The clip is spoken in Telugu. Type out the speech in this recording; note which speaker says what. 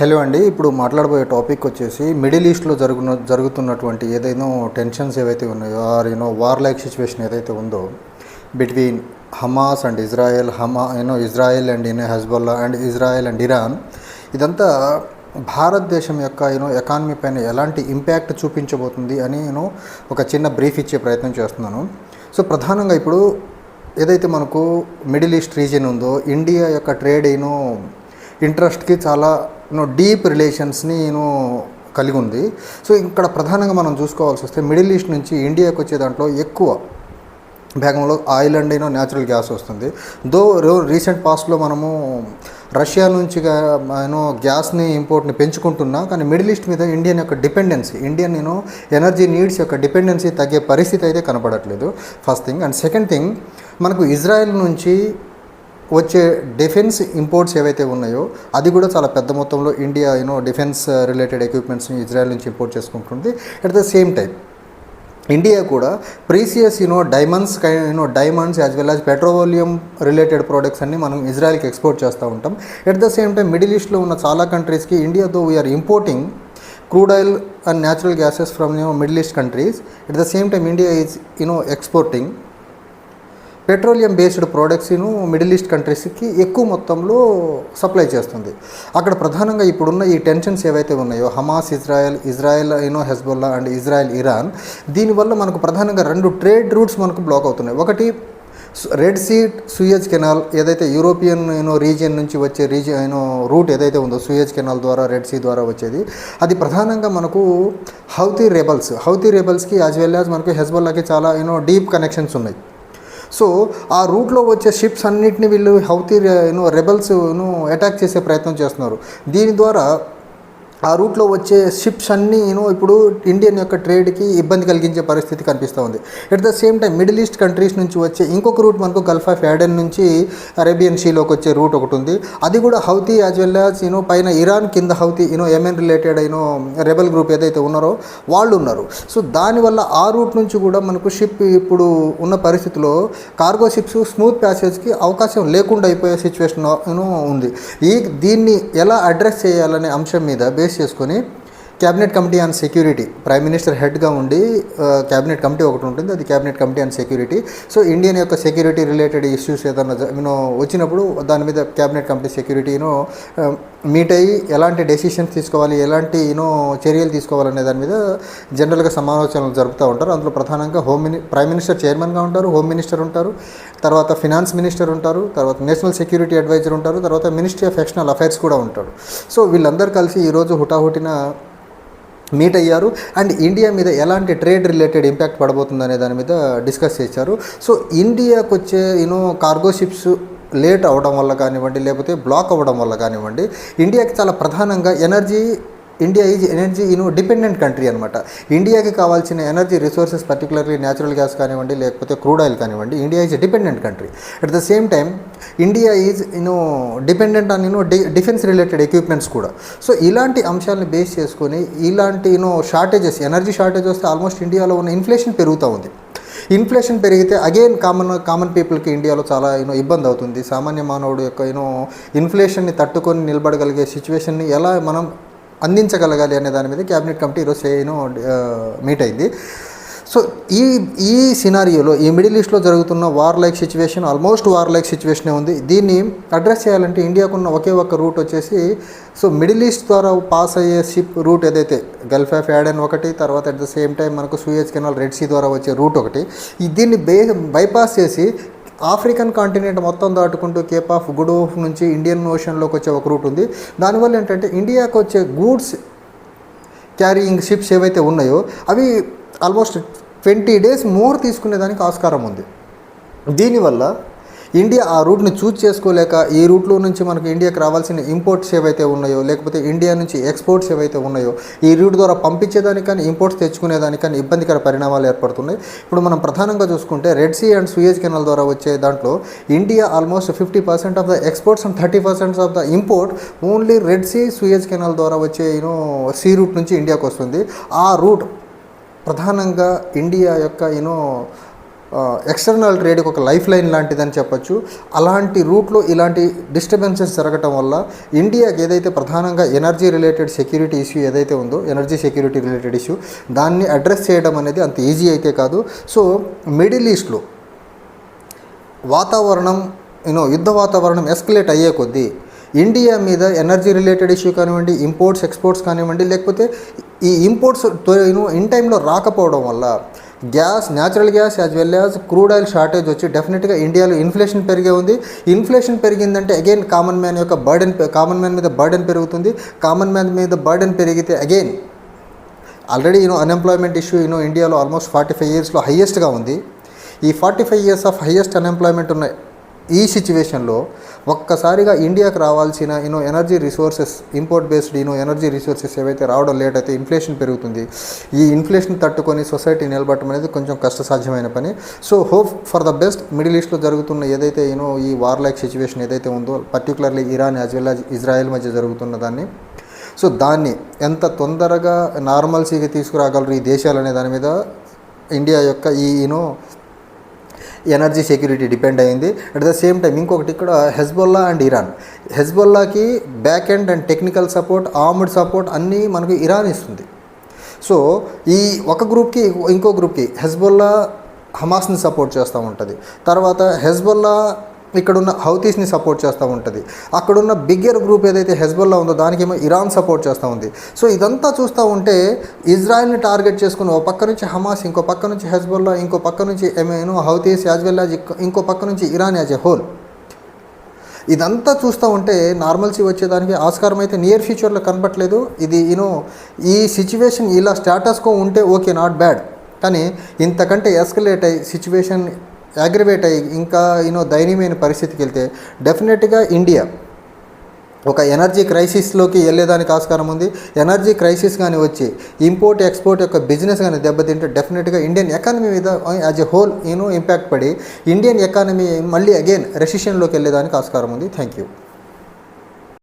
Speaker 1: హలో అండి. ఇప్పుడు మాట్లాడబోయే టాపిక్ వచ్చేసి మిడిల్ ఈస్ట్లో జరుగుతున్నటువంటి ఏదైనా టెన్షన్స్ ఏవైతే ఉన్నాయో ఆర్ వార్ లైక్ సిచ్యువేషన్ ఏదైతే ఉందో between Hamas and Israel, Israel and Hezbollah and Israel and Iran, ఇదంతా భారతదేశం యొక్క ఎకానమీ పైన ఎలాంటి ఇంపాక్ట్ చూపించబోతుంది అని ఒక చిన్న బ్రీఫ్ ఇచ్చే ప్రయత్నం చేస్తున్నాను. సో ప్రధానంగా ఇప్పుడు ఏదైతే మనకు మిడిల్ ఈస్ట్ రీజియన్ ఉందో ఇండియా యొక్క ట్రేడ్ ఇంట్రెస్ట్కి చాలా డీప్ రిలేషన్స్ని కలిగి ఉంది. సో ఇక్కడ ప్రధానంగా మనం చూసుకోవాల్సి వస్తే మిడిల్ ఈస్ట్ నుంచి ఇండియాకి వచ్చే దాంట్లో ఎక్కువ భాగంలో ఆయిల్ అండ్ న్యాచురల్ గ్యాస్ వస్తుంది. రీసెంట్ పాస్ట్లో మనము రష్యా నుంచి గ్యాస్ని ఇంపోర్ట్ని పెంచుకుంటున్నా, కానీ మిడిల్ ఈస్ట్ మీద ఇండియన్ యొక్క డిపెండెన్సీ, ఇండియన్ ఎనర్జీ నీడ్స్ యొక్క డిపెండెన్సీ తగ్గే పరిస్థితి అయితే కనపడట్లేదు, first thing. And second thing, మనకు ఇజ్రాయెల్ నుంచి వచ్చే డిఫెన్స్ ఇంపోర్ట్స్ ఏవైతే ఉన్నాయో అది కూడా చాలా పెద్ద మొత్తంలో ఇండియా డిఫెన్స్ రిలేటెడ్ ఎక్విప్మెంట్స్ని ఇజ్రాయెల్ నుంచి ఇంపోర్ట్ చేసుకుంటుంది. At the same time India కూడా precious diamonds as well as petroleum related products అన్ని మనం ఇజ్రాయెల్కి ఎక్స్పోర్ట్ చేస్తూ ఉంటాం. At the same time middle ఈస్ట్లో ఉన్న చాలా కంట్రీస్కి ఇండియాతో we are importing crude oil and natural gases from middle east countries. At the same time India is exporting petroleum based products middle east కంట్రీస్కి ఎక్కువ మొత్తంలో సప్లై చేస్తుంది. అక్కడ ప్రధానంగా ఇప్పుడున్న ఈ టెన్షన్స్ ఏవైతే ఉన్నాయో Hamas Israel Hezbollah and Israel Iran, దీనివల్ల మనకు ప్రధానంగా రెండు ట్రేడ్ రూట్స్ మనకు బ్లాక్ అవుతున్నాయి. ఒకటి రెడ్ సీ సూయజ్ కెనాల్, ఏదైతే యూరోపియన్ రీజియన్ నుంచి వచ్చే రూట్ ఏదైతే ఉందో సూయజ్ కెనాల్ ద్వారా రెడ్ సీ ద్వారా వచ్చేది, అది ప్రధానంగా మనకు హౌతీ రెబల్స్కి యాజ్ వెల్ యాజ్ మనకు హెజ్బొల్లాకి చాలా డీప్ కనెక్షన్స్ ఉన్నాయి. సో ఆ రూట్లో వచ్చే షిప్స్ అన్నిటిని వీళ్ళు హౌతీ రెబల్స్ అటాక్ చేసే ప్రయత్నం చేస్తున్నారు. దీని ద్వారా ఆ రూట్లో వచ్చే షిప్స్ అన్నీ ఇప్పుడు ఇండియన్ యొక్క ట్రేడ్కి ఇబ్బంది కలిగించే పరిస్థితి కనిపిస్తూ ఉంది. At the same time middle east countries నుంచి వచ్చే ఇంకొక రూట్ మనకు గల్ఫ్ ఆఫ్ యాడెన్ నుంచి అరేబియన్ సీలోకి వచ్చే రూట్ ఒకటి ఉంది. అది కూడా హౌతీ యాజ్ వెల్ యాజ్ పైన ఇరాన్ కింద Houthi Yemen related rebel group ఏదైతే ఉన్నారో వాళ్ళు ఉన్నారు. సో దానివల్ల ఆ రూట్ నుంచి కూడా మనకు షిప్ ఇప్పుడు ఉన్న పరిస్థితిలో కార్గో షిప్స్ స్మూత్ ప్యాసేజ్కి అవకాశం లేకుండా అయిపోయే సిచ్యువేషన్ ఉంది. దీన్ని ఎలా అడ్రస్ చేయాలనే అంశం మీద బేస్ చేసుకొని cabinet committee on security, prime minister హెడ్గా ఉండి క్యాబినెట్ కమిటీ ఒకటి ఉంటుంది, అది cabinet committee on security. So Indian యొక్క సెక్యూరిటీ రిలేటెడ్ ఇష్యూస్ ఏదైనా వచ్చినప్పుడు దాని మీద క్యాబినెట్ కమిటీ సెక్యూరిటీ మీట్ అయ్యి ఎలాంటి డెసిషన్స్ తీసుకోవాలి, ఎలాంటి చర్యలు తీసుకోవాలనే దాని మీద జనరల్గా సమాలోచనలు జరుపుతూ ఉంటారు. అందులో ప్రధానంగా ప్రైమ్ మినిస్టర్ చైర్మన్గా ఉంటారు, హోమ్ మినిస్టర్ ఉంటారు, తర్వాత ఫినాన్స్ మినిస్టర్ ఉంటారు, తర్వాత నేషనల్ సెక్యూరిటీ అడ్వైజర్ ఉంటారు, తర్వాత మినిస్ట్రీ ఆఫ్ ఎక్స్టర్నల్ అఫైర్స్ కూడా ఉంటాడు. సో వీళ్ళందరూ కలిసి ఈరోజు హుటాహుటిన మీట్ అయ్యారు అండ్ ఇండియా మీద ఎలాంటి ట్రేడ్ రిలేటెడ్ ఇంపాక్ట్ పడబోతుంది అనే దాని మీద డిస్కస్ చేశారు. సో ఇండియాకు వచ్చే కార్గో షిప్స్ లేట్ అవ్వడం వల్ల కానివ్వండి, లేకపోతే బ్లాక్ అవ్వడం వల్ల కానివ్వండి, ఇండియాకి చాలా ప్రధానంగా India is energy dependent country అనమాట. ఇండియాకి కావాల్సిన energy resources particularly natural gas కానివ్వండి, లేకపోతే క్రూడ్ ఆయిల్ కానివ్వండి, India is dependent country. At the same time India is dependent on defence related equipments కూడా. సో ఇలాంటి అంశాలను బేస్ చేసుకొని ఇలాంటి షార్టేజెస్, ఎనర్జీ షార్టేజ్ వస్తే ఆల్మోస్ట్ ఇండియాలో ఉన్న ఇన్ఫ్లేషన్ పెరుగుతూ ఉంది. ఇన్ఫ్లేషన్ పెరిగితే అగైన్ కామన్ పీపుల్కి ఇండియాలో చాలా ఇబ్బంది అవుతుంది. సామాన్య మానవుడు యొక్క ఇన్ఫ్లేషన్ని తట్టుకొని నిలబడగలిగే సిచ్యువేషన్ని ఎలా మనం అందించగలగాలి అనే దాని మీద క్యాబినెట్ కమిటీ ఈరోజు మీట్ అయింది. సో ఈ సినారియోలో ఈ మిడిల్ ఈస్ట్లో జరుగుతున్న war like situation almost war like సిచ్యువేషనే ఉంది. దీన్ని అడ్రస్ చేయాలంటే ఇండియాకున్న ఒకే ఒక్క రూట్ వచ్చేసి సో మిడిల్ ఈస్ట్ ద్వారా పాస్ అయ్యే షిప్ రూట్ ఏదైతే గల్ఫ్ ఆఫ్ యాడెన్ ఒకటి, తర్వాత అట్ ద సేమ్ టైం మనకు సూయజ్ కెనాల్ రెడ్ సీ ద్వారా వచ్చే రూట్ ఒకటి, దీన్ని బైపాస్ చేసి ఆఫ్రికన్ కాంటినెంట్ మొత్తం దాటుకుంటూ కేప్ ఆఫ్ గుడ్ హోప్ నుంచి ఇండియన్ ఓషన్లోకి వచ్చే ఒక రూట్ ఉంది. దానివల్ల ఏంటంటే ఇండియాకు వచ్చే గూడ్స్ క్యారీయింగ్ షిప్స్ ఏవైతే ఉన్నాయో అవి ఆల్మోస్ట్ 20 days మోర్ తీసుకునేదానికి ఆస్కారం ఉంది. దీనివల్ల ఇండియా ఆ రూట్ని చూజ్ చేసుకోలేక ఈ రూట్లో నుంచి మనకు ఇండియాకి రావాల్సిన ఇంపోర్ట్స్ ఏవైతే ఉన్నాయో, లేకపోతే ఇండియా నుంచి ఎక్స్పోర్ట్స్ ఏవైతే ఉన్నాయో ఈ రూట్ ద్వారా పంపించేదానికి కానీ ఇంపోర్ట్స్ తెచ్చుకునేదానికి కానీ ఇబ్బందికర పరిణామాలు ఏర్పడుతున్నాయి. ఇప్పుడు మనం ప్రధానంగా చూసుకుంటే red sea and Suez canal ద్వారా వచ్చే దాంట్లో India almost 50% of the exports and 30% of the import only red sea Suez canal ద్వారా వచ్చే సీ రూట్ నుంచి ఇండియాకి వస్తుంది. ఆ రూట్ ప్రధానంగా ఇండియా యొక్క ఎక్స్టర్నల్ ట్రేడ్కి ఒక లైఫ్ లైన్ లాంటిదని చెప్పొచ్చు. అలాంటి రూట్లో ఇలాంటి డిస్టర్బెన్సెస్ జరగటం వల్ల ఇండియాకి ఏదైతే ప్రధానంగా ఎనర్జీ రిలేటెడ్ సెక్యూరిటీ ఇష్యూ ఏదైతే ఉందో, ఎనర్జీ సెక్యూరిటీ రిలేటెడ్ ఇష్యూ, దాన్ని అడ్రస్ చేయడం అనేది అంత ఈజీ అయితే కాదు. సో మిడిల్ ఈస్ట్లో వాతావరణం యుద్ధ వాతావరణం ఎస్కలేట్ అయ్యే కొద్దీ ఇండియా మీద ఎనర్జీ రిలేటెడ్ ఇష్యూ కానివ్వండి, ఇంపోర్ట్స్ ఎక్స్పోర్ట్స్ కానివ్వండి, లేకపోతే ఈ ఇంపోర్ట్స్ ఇన్ టైంలో రాకపోవడం వల్ల gas, natural gas as well as crude oil shortage వచ్చి డెఫినెట్గా ఇండియాలో ఇన్ఫ్లేషన్ పెరిగే ఉంది. ఇన్ఫ్లేషన్ పెరిగిందంటే అగైన్ కామన్ మ్యాన్ మీద బర్డెన్ పెరుగుతుంది. కామన్ మ్యాన్ మీద బర్డెన్ పెరిగితే అగైన్ ఆల్రెడీ అన్ఎంప్లాయ్మెంట్ ఇష్యూ ఇండియాలో ఆల్మోస్ట్ 45 yearsలో హయ్యెస్ట్గా ఉంది. ఈ 45 years ఆఫ్ హయ్యెస్ట్ అన్ఎంప్లాయ్మెంట్ ఉన్న ఈ సిచ్యువేషన్లో ఒక్కసారిగా ఇండియాకి రావాల్సిన energy resources, import based energy resources ఏవైతే రావడం లేట్ అయితే ఇన్ఫ్లేషన్ పెరుగుతుంది. ఈ ఇన్ఫ్లేషన్ తట్టుకొని సొసైటీ నిలబడటం అనేది కొంచెం కష్టసాధ్యమైన పని. So hope for the best. Middle ఈస్ట్లో జరుగుతున్న ఏదైతే ఈ వార్ లైక్ సిచ్యువేషన్ ఏదైతే ఉందో, particularly Iran as well as Israel మధ్య జరుగుతున్న దాన్ని, సో దాన్ని ఎంత తొందరగా నార్మల్సీగా తీసుకురాగలరు ఈ దేశాలు అనే దాని మీద ఇండియా యొక్క ఈ ఎనర్జీ సెక్యూరిటీ డిపెండ్ అయింది. అట్ ద సేమ్ టైం ఇంకొకటి ఇక్కడ హెజ్బొల్లా అండ్ ఇరాన్. హెజ్బొల్లాకి back end and technical support, armed support అన్నీ మనకు ఇరాన్ ఇస్తుంది. సో ఈ ఒక గ్రూప్కి ఇంకో గ్రూప్కి హెజ్బొల్లా హమాస్ని సపోర్ట్ చేస్తూ ఉంటుంది. తర్వాత హెజ్బొల్లా ఇక్కడున్న హౌతీస్ని సపోర్ట్ చేస్తూ ఉంటుంది. అక్కడున్న బిగ్గర్ గ్రూప్ ఏదైతే హెజ్బొల్లా ఉందో దానికేమో ఇరాన్ సపోర్ట్ చేస్తూ ఉంది. సో ఇదంతా చూస్తూ ఉంటే ఇజ్రాయెల్ని టార్గెట్ చేసుకుని ఓ పక్క నుంచి హమాస్, ఇంకో పక్క నుంచి హెజ్బొల్లా, ఇంకో పక్క నుంచి హౌతీస్ యాజ్ వెల్ యాజ్ ఇంకో పక్క నుంచి ఇరాన్ యాజ్ ఎ హోల్, ఇదంతా చూస్తూ ఉంటే నార్మల్సీ వచ్చేదానికి ఆస్కారం అయితే నియర్ ఫ్యూచర్లో కనపట్లేదు. ఇది ఈ సిచ్యువేషన్ ఇలా స్టేటస్కో ఉంటే ఓకే, నాట్ బ్యాడ్. కానీ ఇంతకంటే ఎస్కలేట్ అయ్యి సిచ్యువేషన్ అగ్రివేట్ అయ్యి ఇంకా దయనీయమైన పరిస్థితికి వెళ్తే డెఫినెట్గా ఇండియా ఒక ఎనర్జీ క్రైసిస్లోకి వెళ్ళేదానికి ఆస్కారం ఉంది. ఎనర్జీ క్రైసిస్ కానీ వచ్చి ఇంపోర్ట్ ఎక్స్పోర్ట్ యొక్క బిజినెస్ కానీ దెబ్బతింటే డెఫినెట్గా ఇండియన్ ఎకానమీ మీద యాజ్ ఎ హోల్ ఇంపాక్ట్ పడి ఇండియన్ ఎకానమీ మళ్ళీ అగైన్ రెసిషన్లోకి వెళ్ళేదానికి ఆస్కారం ఉంది. Thank you.